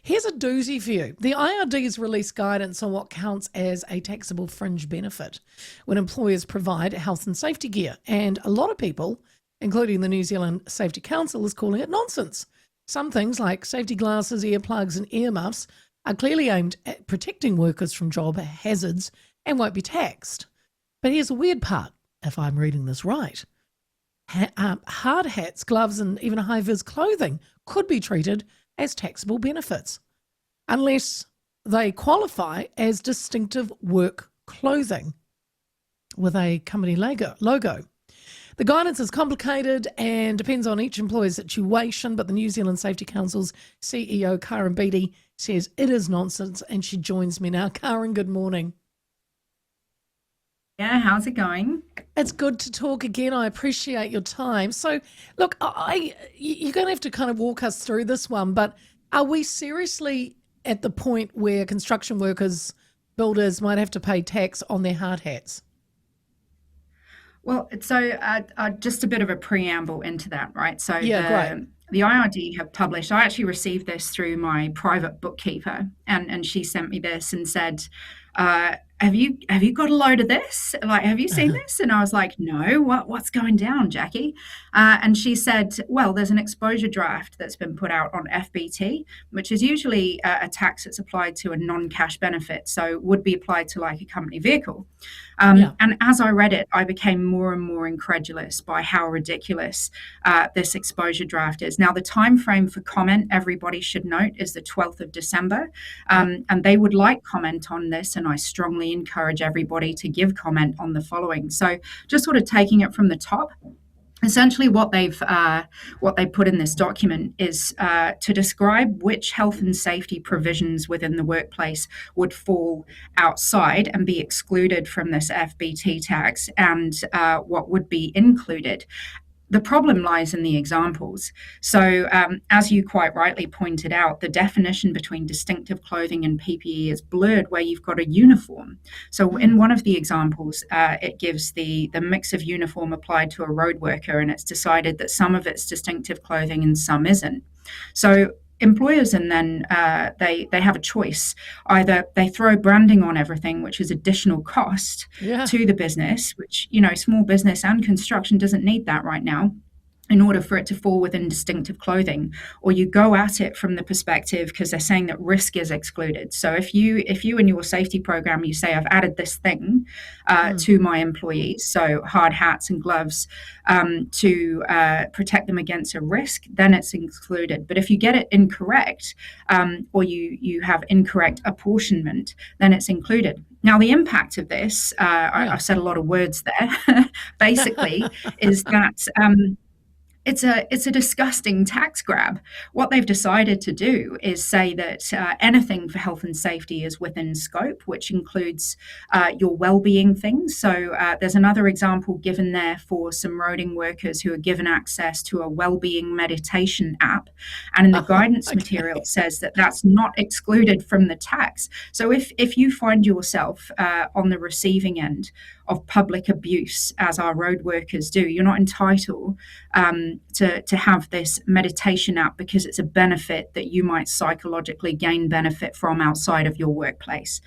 Here's a doozy for you. The IRD has released guidance on what counts as a taxable fringe benefit when employers provide health and safety gear. And a lot of people, including the New Zealand Safety Council, is calling it nonsense. Some things like safety glasses, earplugs and earmuffs are clearly aimed at protecting workers from job hazards and won't be taxed. But here's the weird part, if I'm reading this right. Hard hats, gloves and even high-vis clothing could be treated as taxable benefits unless they qualify as distinctive work clothing with a company logo. The guidance is complicated and depends on each employer's situation, but the New Zealand Safety Council's CEO, Karyn Beattie, says it is nonsense, and she joins me now. Karyn, good morning. Yeah, how's it going? It's good to talk again. I appreciate your time. So, look, you're going to have to kind of walk us through this one, but are we seriously at the point where construction workers, builders might have to pay tax on their hard hats? Well, just a bit of a preamble into that, right? So Yeah, great. the IRD have published. I actually received this through my private bookkeeper, and she sent me this and said, "Have you got a load of this? Like, have you seen this?" And I was like, "No, what's going down, Jackie?" And she said, "Well, there's an exposure draft that's been put out on FBT, which is usually a tax that's applied to a non-cash benefit, so would be applied to like a company vehicle." Yeah. And as I read it, I became more and more incredulous by how ridiculous this exposure draft is. Now, the time frame for comment, everybody should note, is the 12th of December, and they would like comment on this, and I strongly encourage everybody to give comment on the following. So, just sort of taking it from the top. Essentially, what they put in this document is to describe which health and safety provisions within the workplace would fall outside and be excluded from this FBT tax, and what would be included. The problem lies in the examples. So, as you quite rightly pointed out, the definition between distinctive clothing and PPE is blurred where you've got a uniform. So, in one of the examples, it gives the mix of uniform applied to a road worker, and it's decided that some of it's distinctive clothing and some isn't. So, employers and then they have a choice. Either they throw branding on everything, which is additional cost Yeah. to the business, which, small business and construction doesn't need that right now in order for it to fall within distinctive clothing, or you go at it from the perspective, because they're saying that risk is excluded. So if you in your safety program, you say, I've added this thing to my employees, so hard hats and gloves, to protect them against a risk, then it's included. But if you get it incorrect, or you have incorrect apportionment, then it's included. Now, the impact of this, I've said a lot of words there, basically, is that it's a disgusting tax grab. What they've decided to do is say that anything for health and safety is within scope, which includes your well-being things. So there's another example given there for some roading workers who are given access to a well-being meditation app, and in the guidance material it says that that's not excluded from the tax. So if you find yourself on the receiving end of public abuse, as our road workers do, you're not entitled to have this meditation app because it's a benefit that you might psychologically gain benefit from outside of your workplace.